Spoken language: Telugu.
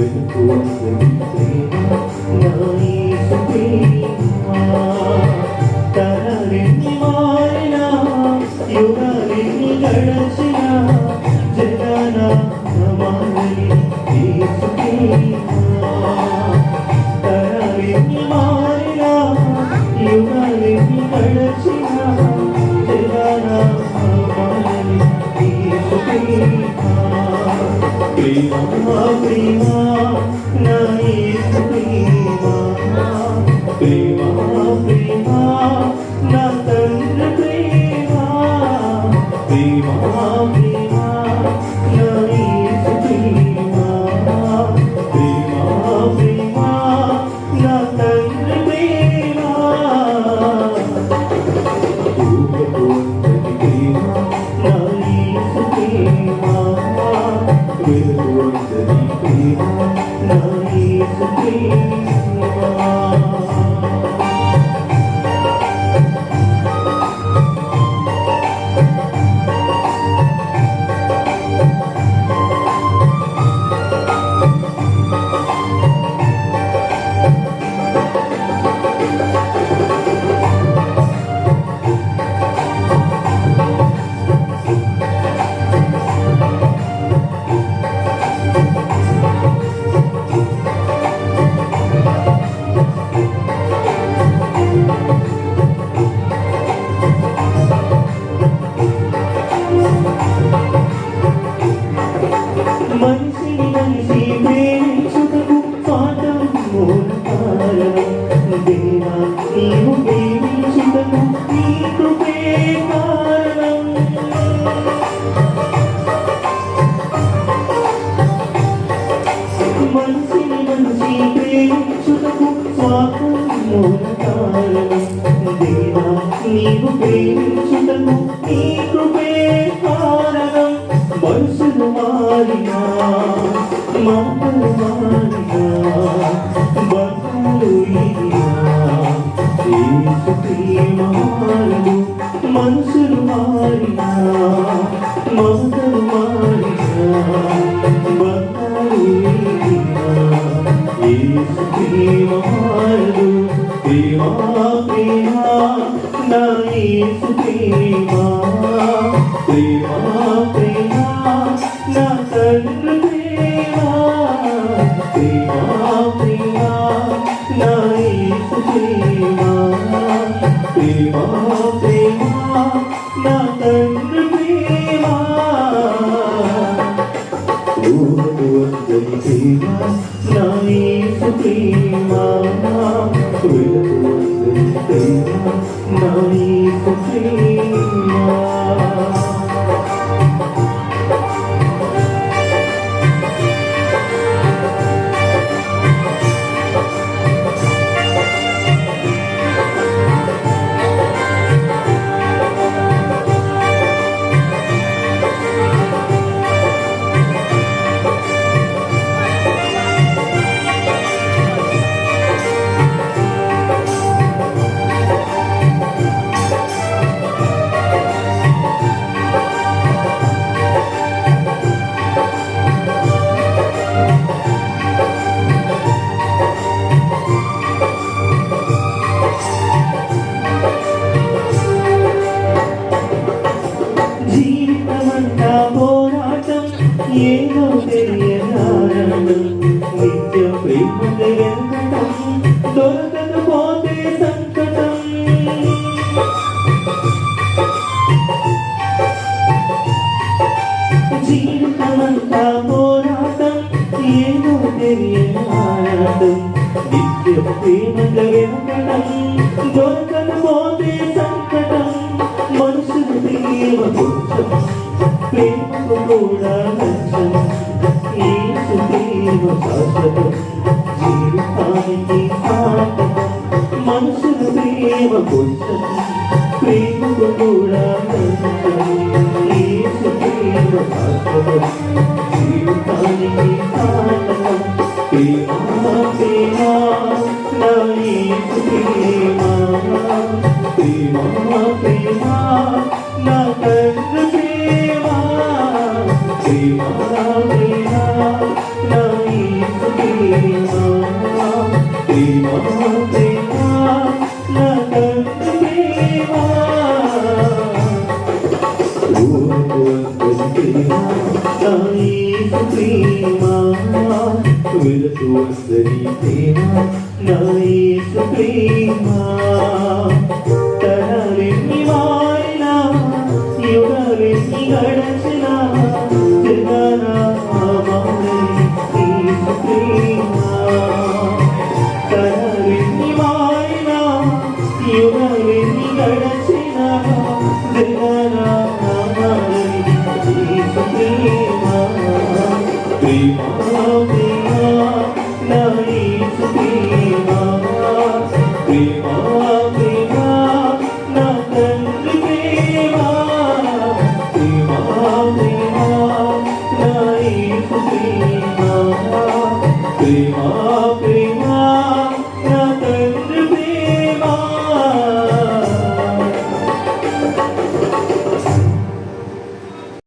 వెనుకోని ప్రేమ నా యేసు ప్రేమ తరాలెన్ని మారినా యుగాలెన్ని గడచినా జగన మారని యేసు ప్రేమ తరాలెన్ని మారినా యుగాలెన్ని గడచినా జగన మారని యేసు ప్రేమ ప్రేమ నా యేసు ప్రేమ ప్రేమ ప్రేమ నా తండ్రి ప్రేమ ప్రేమ ప్రేమ నా యేసు ప్రేమ ప్రేమ ప్రేమ నా తండ్రి ప్రేమ ఊహపోని ప్రేమ నా యేసు ప్రేమ వెలుగొందని ప్రేమ నా యేసు ప్రేమ మనిషిని మనిషి ప్రేమించుటకు పాఠం మూల కారణం దేవా నీవు ప్రేమించుటకు నీ కృపే కారణం మనిషిని మనిషి ప్రేమించుటకు పాఠం మూల కారణం దేవా నీవు ప్రేమించుటకు నీ కృపే కారణం మనుషులు మారినా మాటలు మారినా బంధువులు యేసు ప్రేమ మారదు మనుషులు మారినా మాటలు మారినా బంధువులు యేసు ప్రేమ మారదు ప్రేమ ప్రేమ నా యేసు ప్రేమ ప్రేమ ప్రేమ నా తండ్రి ప్రేమ ప్రేమ ప్రేమ నా యేసు ప్రేమ ప్రేమ ప్రేమ నా తండ్రి ప్రేమ ఊహపోని ప్రేమ నా యేసు ప్రేమ వెలుగొందని ప్రేమ నా యేసు ప్రేమ జీవితమంతా పోరాటం ఏదో తెలియదారణం నిత్య ప్రేమ ఎరగటం దొరకకపోతే సంకటం జీవితమంతా పోరాటం ఏదో తెలియదారణం నిత్య ప్రేమ ఎరగటం దొరకకపోతే సంకటం మనుషులు ప్రేమ కొంచెం ప్రేమకు కూడా నచ్చం యేసు ప్రేమ శాశ్వతం జీవితానికి సాధకం మనుషులు ప్రేమ కొంచెం ప్రేమకు కూడా నచ్చం యేసు ప్రేమ శాశ్వతం జీవితానికి సాధకం ప్రేమ ప్రేమ నా యేసు ప్రేమ ప్రేమ ప్రేమ నా తండ్రి ప్రేమ ప్రేమ ప్రేమ నా యేసు ప్రేమ ప్రేమ నా తండ్రి ప్రేమ నా యేసు ప్రేమ వెలుగు వస్తని ప్రేమ నా యేసు ప్రేమ తరాలెన్ని మారినా యుగాలెన్ని గడచినా జగనా మారని యేసు ప్రేమ తరాలెన్ని మారినా యుగాలెన్ని గడచినా జగనా మారని యేసు ప్రేమ ప్రేమ ప్రేమ నా యేసు ప్రేమ ప్రేమ ప్రేమ నా తండ్రి ప్రేమ ప్రేమ ప్రేమ నా యేసు ప్రేమ ప్రేమ